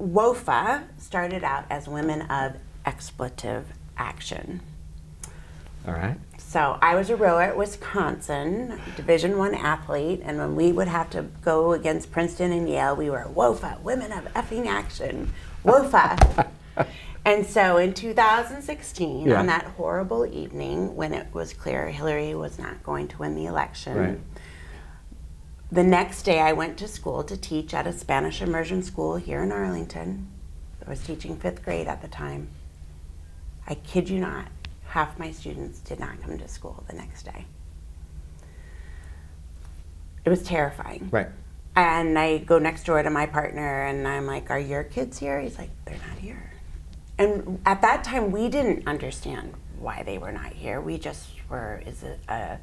WOFA started out as Women of Expletive Action. All right. So I was a rower at Wisconsin, Division I athlete, and when we would have to go against Princeton and Yale, we were WOFA, Women of Effing Action, WOFA. And so in 2016, on that horrible evening when it was clear Hillary was not going to win the election, the next day I went to school to teach at a Spanish immersion school here in Arlington. I was teaching 5th grade at the time. I kid you not, half my students did not come to school the next day. It was terrifying. Right. And I go next door to my partner and I'm like, are your kids here? He's like, they're not here. And at that time, we didn't understand why they were not here. We just were, is it a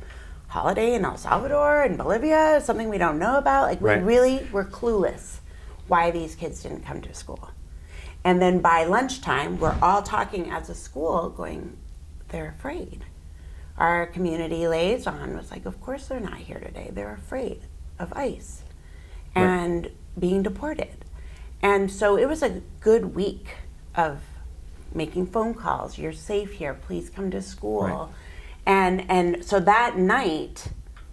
holiday in El Salvador and Bolivia, something we don't know about? Like, we really were clueless why these kids didn't come to school. And then by lunchtime, we're all talking as a school going, they're afraid. Our community liaison was like, of course they're not here today. They're afraid of ICE and being deported. And so it was a good week of making phone calls. You're safe here. Please come to school. And so that night,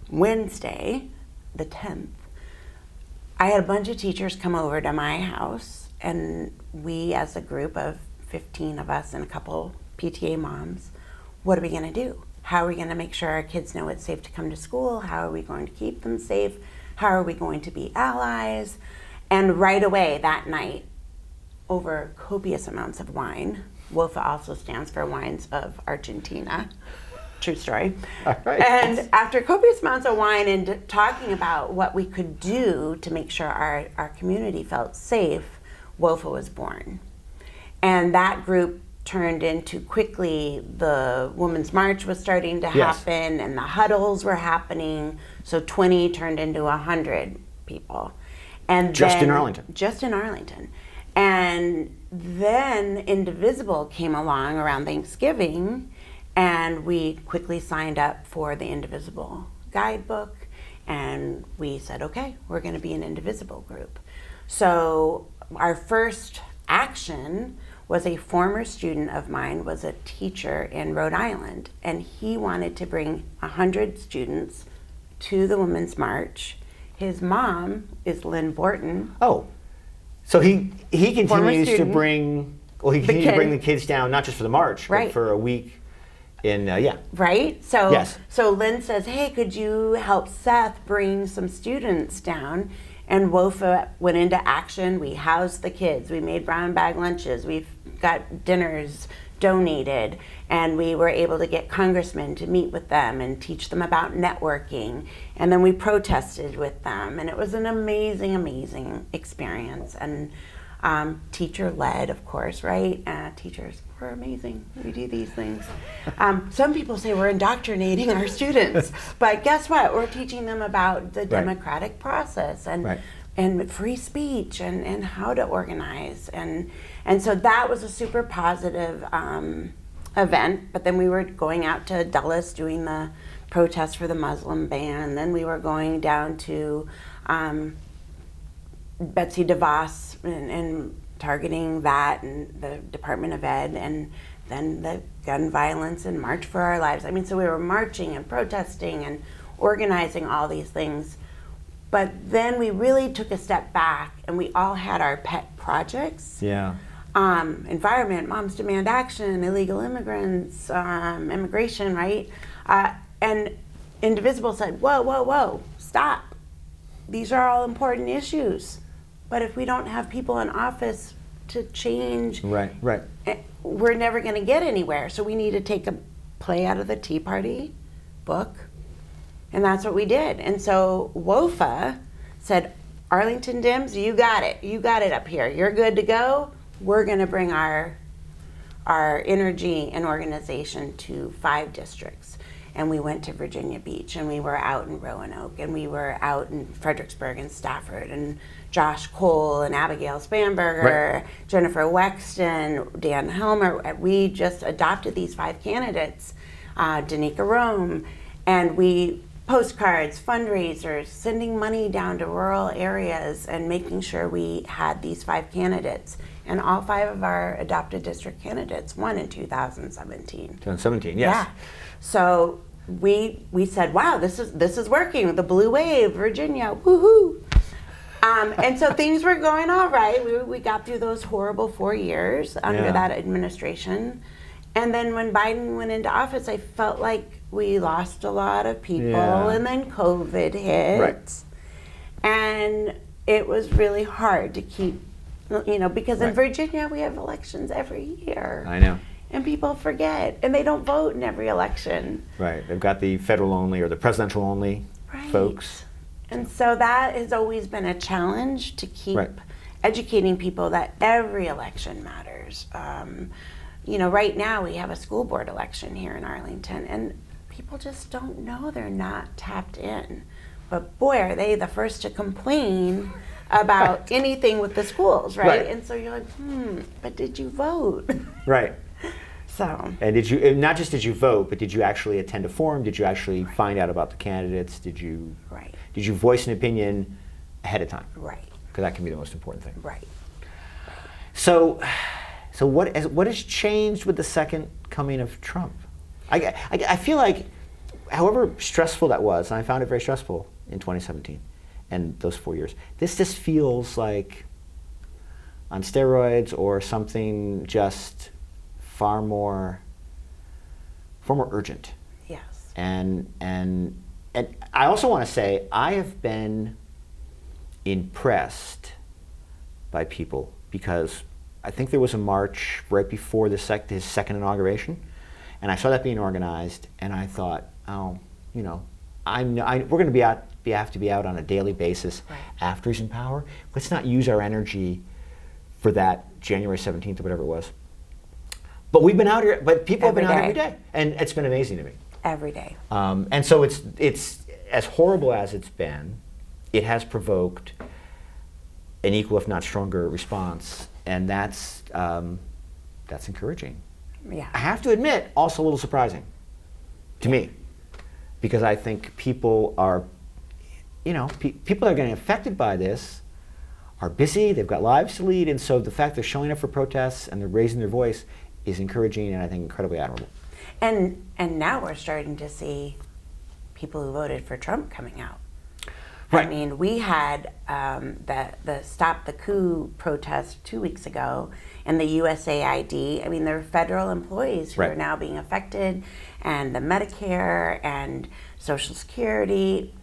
Wednesday, the 10th, I had a bunch of teachers come over to my house, and we, as a group of 15 of us and a couple PTA moms, what are we going to do? How are we going to make sure our kids know it's safe to come to school? How are we going to keep them safe? How are we going to be allies? And right away that night, over copious amounts of wine, WOFA also stands for Wines of Argentina, true story. And after copious amounts of wine and talking about what we could do to make sure our community felt safe, WOFA was born. And that group turned into quickly, the Women's March was starting to happen and the huddles were happening. So 20 turned into 100 people. And just in Arlington? Just in Arlington. And then Indivisible came along around Thanksgiving, and we quickly signed up for the Indivisible guidebook, and we said, okay, we're going to be an Indivisible group. So our first action was a former student of mine was a teacher in Rhode Island, and he wanted to bring 100 students to the Women's March. His mom is Lynn Borton. Oh. So he continues to bring, he continues to bring the kids down, not just for the march, but for a week in, Right? So, so Lynn says, hey, could you help Seth bring some students down? And WOFA went into action. We housed the kids. We made brown bag lunches. We've got dinners donated. And we were able to get congressmen to meet with them and teach them about networking. And then we protested with them. And it was an amazing, amazing experience. And teacher-led, of course, right? Teachers, we're amazing. We do these things. Some people say we're indoctrinating our students. But guess what? We're teaching them about the democratic process and free speech and how to organize. And so that was a super positive event. But then we were going out to Dulles doing the protest for the Muslim ban. And then we were going down to Betsy DeVos and targeting that and the Department of Ed, and then the gun violence and March for Our Lives. I mean, so we were marching and protesting and organizing all these things. But then we really took a step back and we all had our pet projects. Environment, Moms Demand Action, illegal immigrants, immigration, right? And Indivisible said, whoa, stop. These are all important issues. But if we don't have people in office to change, we're never going to get anywhere. So we need to take a play out of the Tea Party book. And that's what we did. And so WOFA said, Arlington Dims, you got it. You got it up here. You're good to go. We're going to bring our energy and organization to 5 districts. And we went to Virginia Beach, and we were out in Roanoke, and we were out in Fredericksburg and Stafford, and Josh Cole and Abigail Spanberger, Jennifer Wexton, Dan Helmer. We just adopted these 5 candidates, Danica Rome, and we postcards, fundraisers, sending money down to rural areas and making sure we had these 5 candidates. And all 5 of our adopted district candidates won in 2017. 2017, yes. Yeah. So we said, wow, this is working. The blue wave, Virginia, woohoo. And so things were going all right. We got through those horrible 4 years under that administration. And then when Biden went into office, I felt like we lost a lot of people, and then COVID hit. Right. And it was really hard to keep, because in Virginia we have elections every year. I know. And people forget, and they don't vote in every election. Right. They've got the federal only or the presidential only folks. And so that has always been a challenge to keep educating people that every election matters. Right now we have a school board election here in Arlington, and people just don't know, they're not tapped in. But boy, are they the first to complain about anything with the schools, right? And so you're like, but did you vote? Right. So. And did you, not just did you vote, but did you actually attend a forum? Did you actually find out about the candidates? Did you voice an opinion ahead of time? Right. Because that can be the most important thing. Right. So what has changed with the second coming of Trump? I feel like, however stressful that was, and I found it very stressful in 2017 and those 4 years, this just feels like on steroids or something just far more urgent. Yes. And I also want to say I have been impressed by people because I think there was a march right before his second inauguration, and I saw that being organized, and I thought, we're going to have to be out on a daily basis after he's in power. Let's not use our energy for that January 17th or whatever it was. But we've been out here. But people have been out every day, and it's been amazing to me. Every day. And so it's as horrible as it's been. It has provoked an equal, if not stronger, response. And that's encouraging. Yeah. I have to admit, also a little surprising to me, because I think people are, people that are getting affected by this are busy. They've got lives to lead, and so the fact they're showing up for protests and they're raising their voice is encouraging and I think incredibly admirable. And now we're starting to see people who voted for Trump coming out. Right. I mean, we had the Stop the Coup protest 2 weeks ago, and the USAID. I mean, there are federal employees who are now being affected, and the Medicare and Social Security.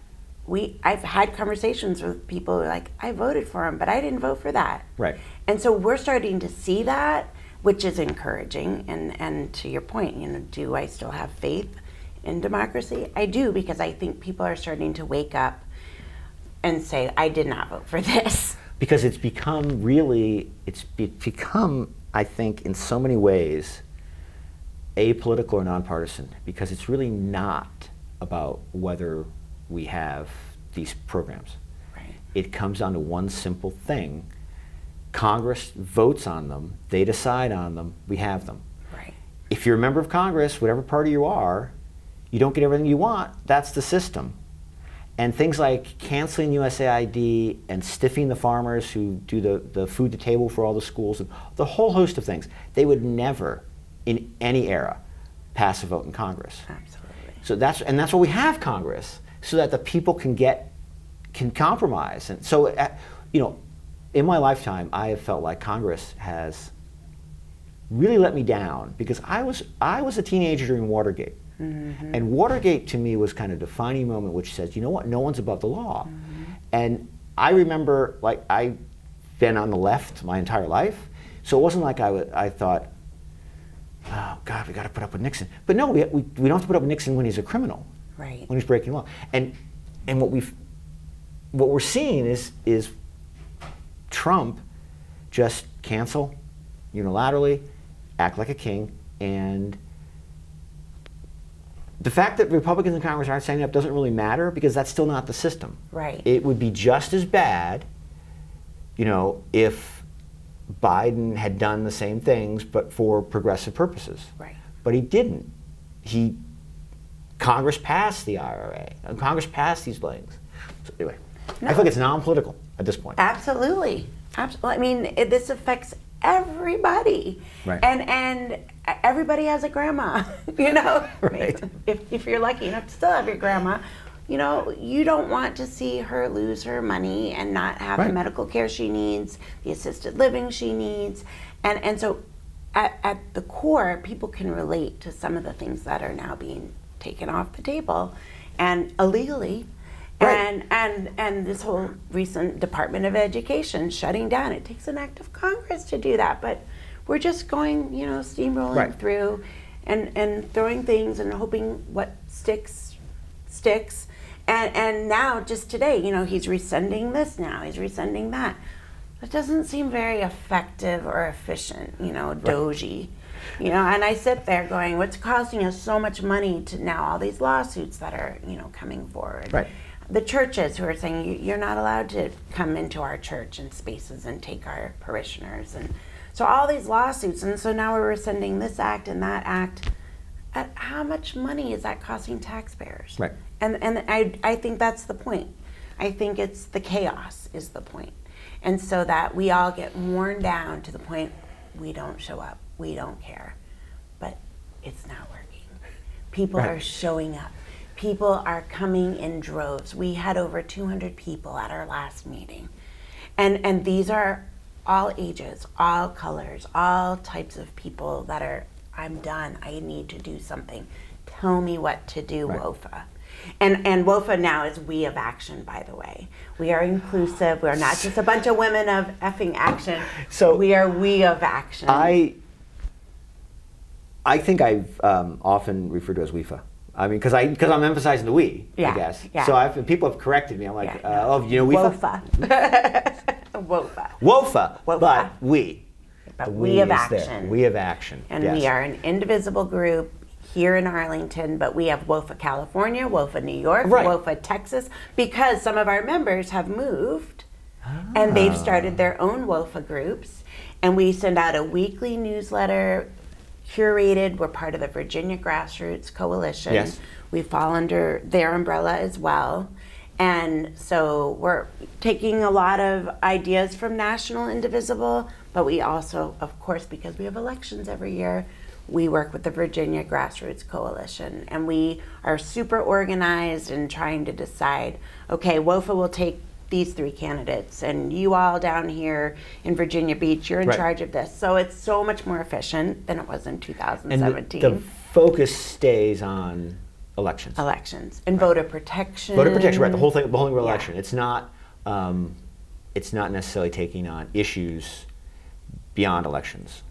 I've had conversations with people who are like, I voted for him, but I didn't vote for that. Right. And so we're starting to see that, which is encouraging. And to your point, do I still have faith in democracy? I do, because I think people are starting to wake up and say, I did not vote for this. Because it's become, I think, in so many ways, apolitical or nonpartisan, because it's really not about whether we have these programs. Right. It comes down to one simple thing. Congress votes on them, they decide on them, we have them. Right. If you're a member of Congress, whatever party you are, you don't get everything you want. That's the system. And things like canceling USAID and stiffing the farmers who do the food to table for all the schools, and the whole host of things, they would never, in any era, pass a vote in Congress. Absolutely. So that's what we have Congress, so that the people can compromise. And so, in my lifetime, I have felt like Congress has really let me down, because I was a teenager during Watergate. Mm-hmm. And Watergate to me was kind of a defining moment, which says, you know what, no one's above the law. Mm-hmm. And I remember, I've been on the left my entire life, so it wasn't like I thought, oh God, we got to put up with Nixon. But no, we don't have to put up with Nixon when he's a criminal, right? When he's breaking law. And what we're seeing is Trump just cancel unilaterally, act like a king, and the fact that Republicans in Congress aren't standing up doesn't really matter, because that's still not the system. Right. It would be just as bad, if Biden had done the same things, but for progressive purposes. Right. But he didn't. He Congress passed the IRA, and Congress passed these things. So anyway, I feel like it's non-political at this point. Absolutely. Absolutely. I mean, this affects everybody. Right. And everybody has a grandma, you know? Right. If you're lucky enough to still have your grandma, you know, you don't want to see her lose her money and not have the medical care she needs, the assisted living she needs. And so at the core, people can relate to some of the things that are now being taken off the table and illegally. Right. And this whole recent Department of Education shutting down, it takes an act of Congress to do that, but we're just going, you know, steamrolling through and throwing things and hoping what sticks. And now, just today, you know, he's rescinding this now, he's rescinding that. It doesn't seem very effective or efficient, you know, doji. You know, and I sit there going, what's costing us so much money to now all these lawsuits that are, you know, coming forward. Right. The churches who are saying you're not allowed to come into our church and spaces and take our parishioners. And so all these lawsuits. And so now we're rescinding this act and that act. How much money is that costing taxpayers? Right. And I think that's the point. I think it's the chaos is the point. And so that we all get worn down to the point we don't show up, we don't care. But it's not working. People are showing up. People are coming in droves. We had over 200 people at our last meeting. And these are all ages, all colors, all types of people that are, I'm done, I need to do something. Tell me what to do, WOFA. And WOFA now is We of Action, by the way. We are inclusive. We're not just a bunch of women of effing action. So we are We of Action. I think I've often referred to as WEFA. I mean, because I'm emphasizing the we, I guess. Yeah. So people have corrected me. I'm like, oh, you know, WEFA? WOFA. WOFA, but we. But We of Action. We of Action. And we are an indivisible group here in Arlington, but we have WOFA California, WOFA New York, WOFA Texas, because some of our members have moved and they've started their own WOFA groups. And we send out a weekly newsletter, curated. We're part of the Virginia Grassroots Coalition. Yes. We fall under their umbrella as well. And so we're taking a lot of ideas from National Indivisible, but we also, of course, because we have elections every year, we work with the Virginia Grassroots Coalition. And we are super organized in trying to decide, okay, WOFA will take these 3 candidates, and you all down here in Virginia Beach, you're in charge of this. So it's so much more efficient than it was in 2017. And the focus stays on elections. And voter protection. Voter protection, right? The whole thing about election. It's not necessarily taking on issues beyond elections.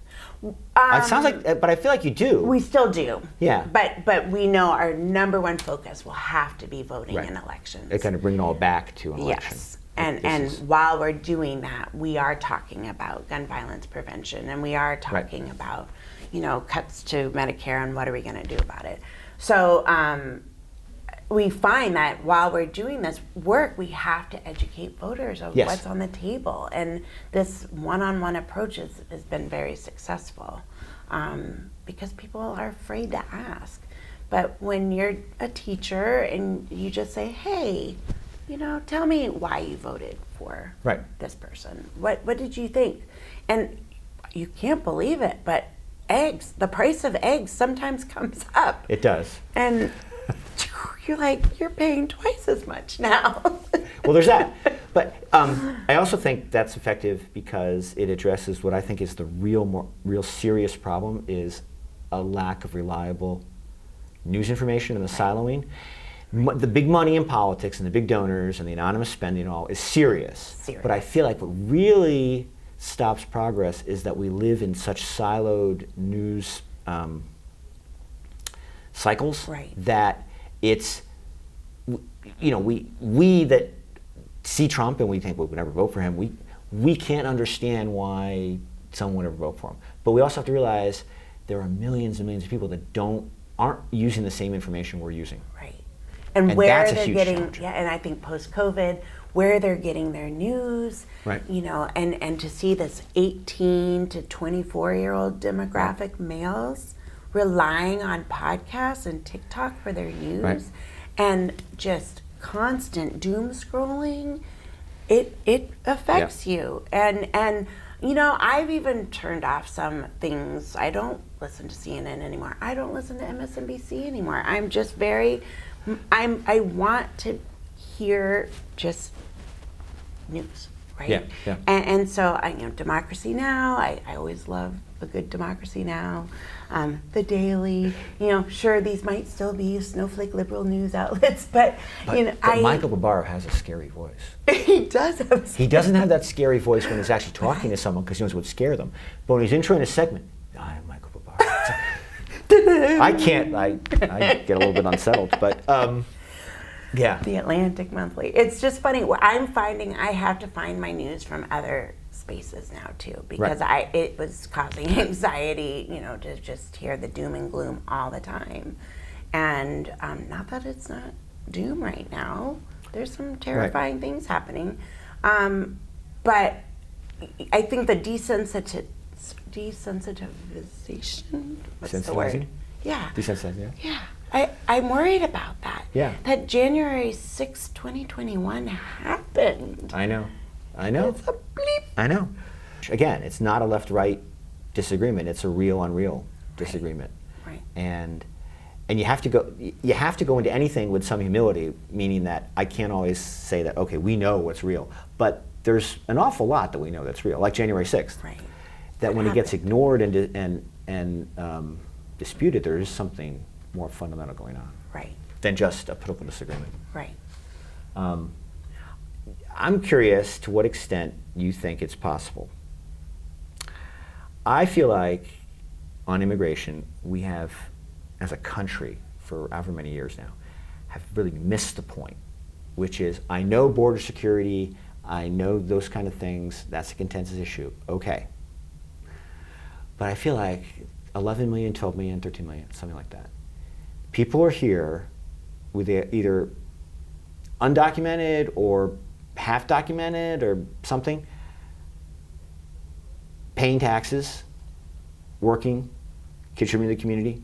It sounds like, but I feel like you do. We still do. Yeah. But we know our number one focus will have to be voting in elections. They kind of bring it all back to an election. Yes. And while we're doing that, we are talking about gun violence prevention, and we are talking about, you know, cuts to Medicare and what are we going to do about it. So we find that while we're doing this work, we have to educate voters of what's on the table. And this one-on-one approach has been very successful because people are afraid to ask. But when you're a teacher and you just say, hey, you know, tell me why you voted for this person. What did you think? And you can't believe it, but eggs, the price of eggs sometimes comes up. It does. And you're like, you're paying twice as much now. Well, there's that. But I also think that's effective because it addresses what I think is the real serious problem is a lack of reliable news information and the siloing. The big money in politics and the big donors and the anonymous spending and all is serious. But I feel like what really stops progress is that we live in such siloed news cycles that it's, you know, we that see Trump and we think we would never vote for him, we can't understand why someone would ever vote for him. But we also have to realize there are millions and millions of people that aren't using the same information we're using. Right. And where that's they're a huge getting, challenge. and I think post-COVID, where they're getting their news, you know, and to see this 18 to 24-year-old demographic males relying on podcasts and TikTok for their news, Right. and just constant doom scrolling, it affects you. And you know, I've even turned off some things. I don't listen to CNN anymore. I don't listen to MSNBC anymore. I'm just I want to hear just news, right? Yeah, yeah. And so Democracy Now! I always love a good Democracy Now! The Daily, sure, these might still be snowflake liberal news outlets, but Michael Barbaro has a scary voice. He does have He doesn't have that scary voice when he's actually talking to someone because he knows what would scare them. But when he's introing a segment, I'm Michael Barbaro. I get a little bit unsettled, but yeah. The Atlantic Monthly. It's just funny. I'm finding I have to find my news from other spaces now too, because it was causing anxiety, to just hear the doom and gloom all the time. And not that it's not doom right now. There's some terrifying things happening. But I think the desensitization, what's the word? Yeah. Desensitizing, yeah. I'm worried about that. Yeah. That January 6, 2021 happened. I know. It's a bleep. I know. Again, it's not a left-right disagreement. It's a real-on-real disagreement. Right. And you have to go into anything with some humility, meaning that I can't always say that, okay, we know what's real. But there's an awful lot that we know that's real, like January 6th. Right. That when it gets ignored and disputed, there is something more fundamental going on. Right. Than just a political disagreement. Right. I'm curious to what extent you think it's possible. I feel like on immigration, we have, as a country, for however many years now, have really missed the point, which is, I know border security, I know those kind of things, that's a contentious issue, okay. But I feel like 11 million, 12 million, 13 million, something like that. People are here with either undocumented or half documented or something, paying taxes, working, contributing to the community,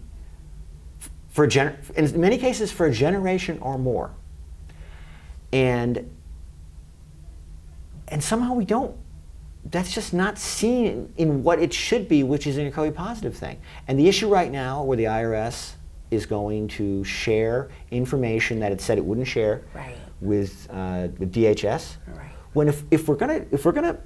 in many cases for a generation or more. And somehow we don't, that's just not seen in what it should be, which is an incredibly positive thing. And the issue right now where the IRS is going to share information that it said it wouldn't share with DHS. Right. When if we're gonna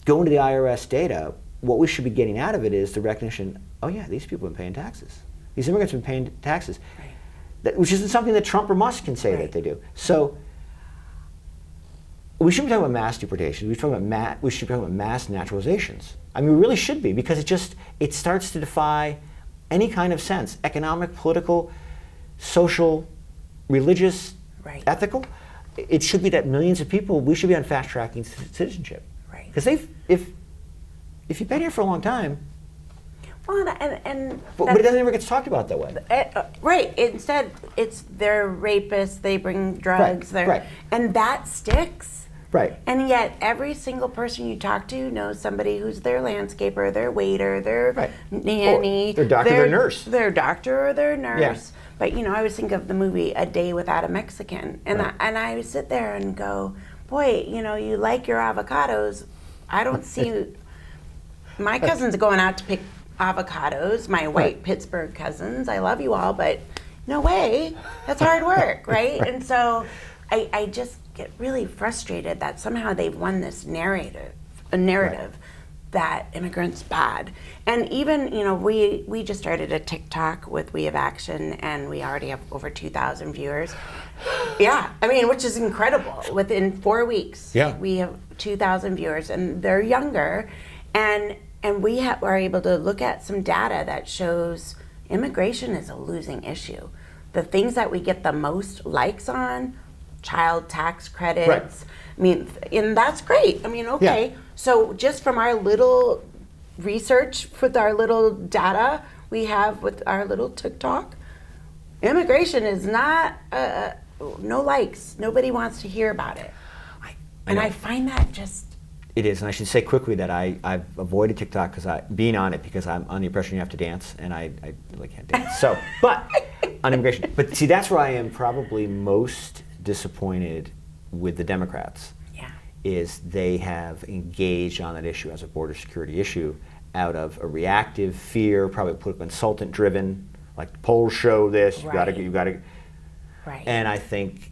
go into the IRS data, what we should be getting out of it is the recognition, oh yeah, these people have been paying taxes. These immigrants have been paying taxes. Right. Which isn't something that Trump or Musk can say that they do. So we shouldn't be talking about mass deportation. We should be talking about mass naturalizations. I mean, we really should be, because it starts to defy any kind of sense, economic, political, social, religious, ethical. It should be that millions of people, we should be on fast tracking citizenship. Right. Because if you've been here for a long time, well, but it never gets talked about that way. Right. Instead, it's they're rapists, they bring drugs, and that sticks. Right. And yet, every single person you talk to knows somebody who's their landscaper, their waiter, their nanny, their doctor, their nurse. Their doctor or their nurse. Yeah. But I always think of the movie A Day Without a Mexican, and I would sit there and go, boy, you like your avocados. I don't see my cousins going out to pick avocados. My white Pittsburgh cousins. I love you all, but no way. That's hard work, right? And so I just get really frustrated that somehow they've won this narrative that immigrants bad. And even, we just started a TikTok with We Have Action, and we already have over 2,000 viewers. Yeah, which is incredible. Within 4 weeks, we have 2,000 viewers, and they're younger, and we are able to look at some data that shows immigration is a losing issue. The things that we get the most likes on, child tax credits. And that's great. Okay. Yeah. So just from our little research with our little data we have with our little TikTok, immigration is not, no likes. Nobody wants to hear about it. I find that just It is, and I should say quickly that I've avoided TikTok being on it because I'm on the impression you have to dance, and I really can't dance. So, but on immigration. But see, that's where I am probably most disappointed with the Democrats. Yeah. Is they have engaged on that issue as a border security issue out of a reactive fear, probably political consultant driven, like the polls show this, you gotta. Right. And I think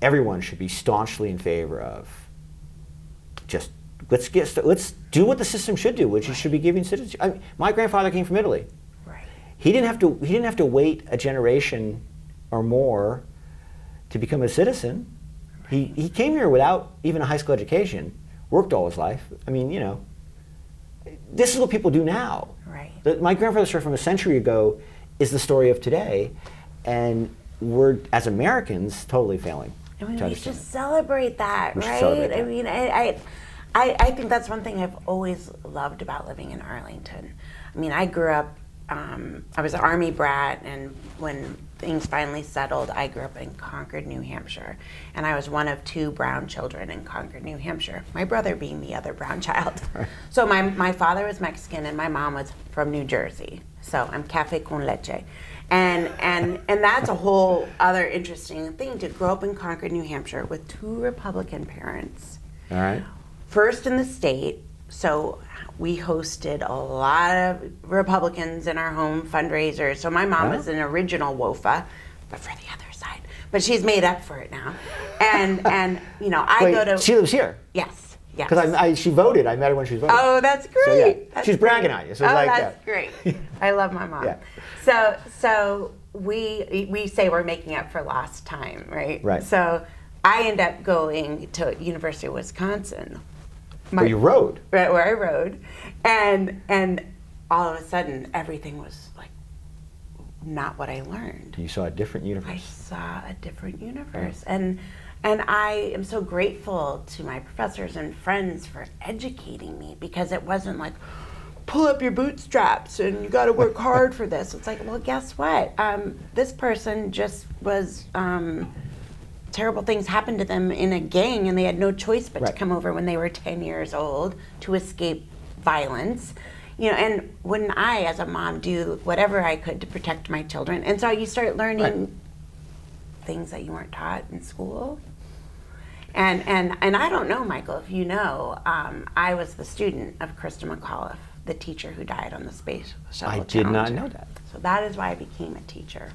everyone should be staunchly in favor of just let's do what the system should do, which is should be giving citizenship. My grandfather came from Italy. Right. He didn't have to wait a generation or more to become a citizen. Right. He came here without even a high school education, worked all his life. I mean, this is what people do now. Right. My grandfather's story from a century ago is the story of today, and we're, as Americans, totally failing. I mean, we should celebrate that, right? Celebrate that. I mean, I think that's one thing I've always loved about living in Arlington. I mean, I grew up, I was an Army brat, and when things finally settled, I grew up in Concord, New Hampshire. And I was one of 2 brown children in Concord, New Hampshire, my brother being the other brown child. Right. So my father was Mexican and my mom was from New Jersey. So I'm cafe con leche. And that's a whole other interesting thing, to grow up in Concord, New Hampshire with 2 Republican parents. All right. First in the state, so we hosted a lot of Republicans in our home fundraisers. So my mom was an original WOFA, but for the other side. But she's made up for it now. And I go to... She lives here? Yes. Because she voted. I met her when she was voting. Oh, that's great. So, yeah. That's She's bragging on you. So that's great. I love my mom. Yeah. So we say we're making up for lost time, right? Right. So I end up going to University of Wisconsin. Where you rode. Right, where I rode. And all of a sudden, everything was like not what I learned. You saw a different I universe. saw a different universe. And I am so grateful to my professors and friends for educating me, because it wasn't like, pull up your bootstraps and you got to work hard for this. It's like, well, guess what? This person just was, terrible things happened to them in a gang, and they had no choice but to come over when they were 10 years old to escape violence. And wouldn't I, as a mom, do whatever I could to protect my children? And so you start learning things that you weren't taught in school. And I don't know, Michael, if you know, I was the student of Krista McAuliffe, the teacher who died on the space shuttle. I did not know that. So that is why I became a teacher.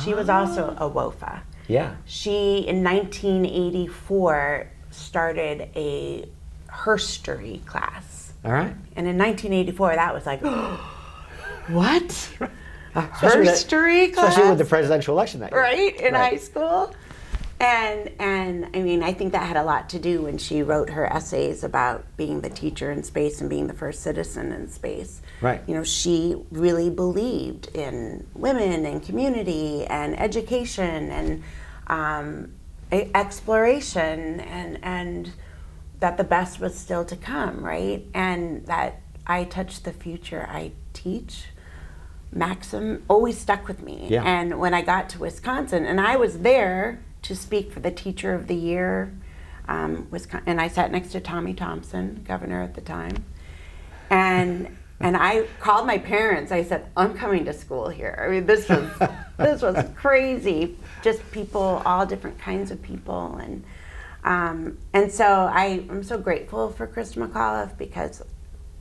She was also a WOFA. Yeah. She, in 1984, started a herstory class. All right. And in 1984, that was like, what? A Especially herstory class? Especially with the presidential election that year. Right, in high school. And I mean, I think that had a lot to do when she wrote her essays about being the teacher in space and being the first citizen in space. Right. She really believed in women and community and education and exploration, and that the best was still to come, right? And that I touch the future I teach maxim always stuck with me. Yeah. And when I got to Wisconsin, and I was there to speak for the Teacher of the Year, and I sat next to Tommy Thompson, governor at the time, and I called my parents. I said, "I'm coming to school here." I mean, this was crazy. Just people, all different kinds of people, and so I'm so grateful for Krista McAuliffe, because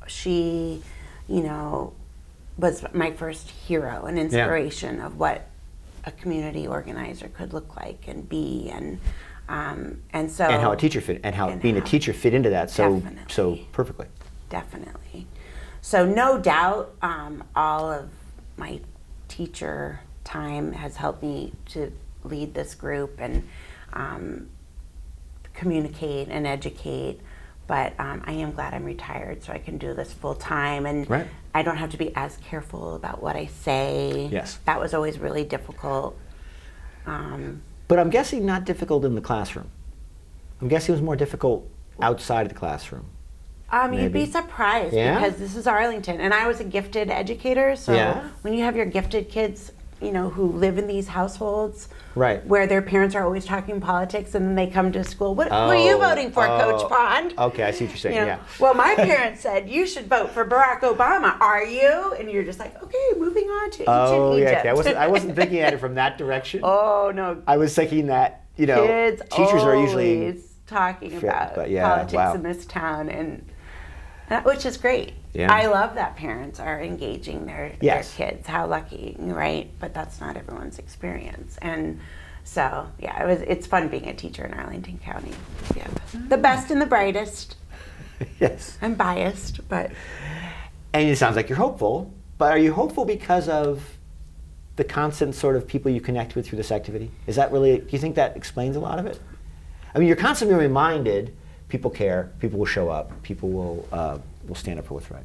she, was my first hero and inspiration of what a community organizer could look like and be, and so and how a teacher fit, and how being a teacher fit into that so perfectly. Definitely. So no doubt, all of my teacher time has helped me to lead this group and communicate and educate. But I am glad I'm retired, so I can do this full time, and I don't have to be as careful about what I say. Yes. That was always really difficult. But I'm guessing not difficult in the classroom. I'm guessing it was more difficult outside of the classroom. You'd be surprised, because this is Arlington, and I was a gifted educator, so when you have your gifted kids who live in these households Right. where their parents are always talking politics, and then they come to school. Who are you voting for, Coach Pond? Okay, I see what you're saying. Yeah. Well, my parents said you should vote for Barack Obama. Are you? And you're just like, okay, moving on to ancient Egypt. Okay. I wasn't thinking at it from that direction. Oh no. I was thinking that Kids teachers are usually always talking about yeah, politics wow. in this town, and which is great. Yeah. I love that parents are engaging their kids. How lucky, right? But that's not everyone's experience, and so yeah, it's fun being a teacher in Arlington County. Yeah, the best and the brightest. Yes. I'm biased, but And it sounds like you're hopeful, but are you hopeful because of the constant sort of people you connect with through this activity? Is that really? Do you think that explains a lot of it? I mean, you're constantly reminded. People care. People will show up. People will stand up for what's right.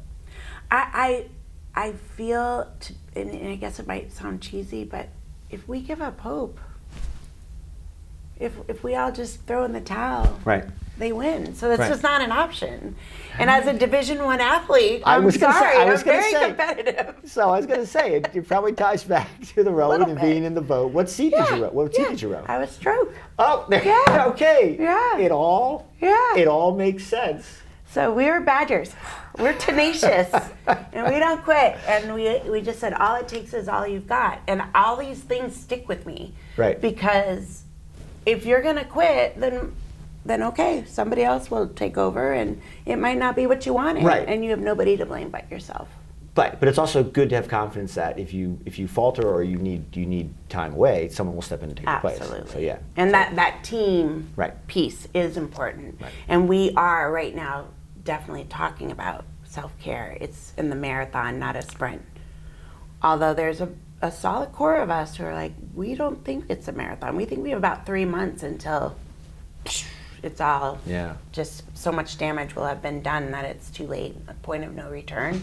I feel, and I guess it might sound cheesy, but if we give up hope, if we all just throw in the towel, Right. they win. So that's Right. just not an option. And as a Division I athlete, I I'm was gonna say- sorry, I was I'm gonna very say. competitive. So I was going to say, it probably ties back to the rowing Little and bit. being in the boat. What seat did you row? What team did you row? I was stroke. Oh, there. Yeah. Okay. Yeah. It all makes sense. So we're Badgers. We're tenacious, and we don't quit. And we just said, all it takes is all you've got. And all these things stick with me. Right. Because if you're going to quit, then okay, somebody else will take over, and it might not be what you wanted. Right. And you have nobody to blame but yourself. But it's also good to have confidence that if you falter or you need time away, someone will step in and take your place. Absolutely. So yeah. And that team Right. piece is important. Right. And we are right now definitely talking about self-care. It's in the marathon, not a sprint. Although there's a solid core of us who are like, we don't think it's a marathon. We think we have about 3 months until it's all just so much damage will have been done that it's too late, a point of no return.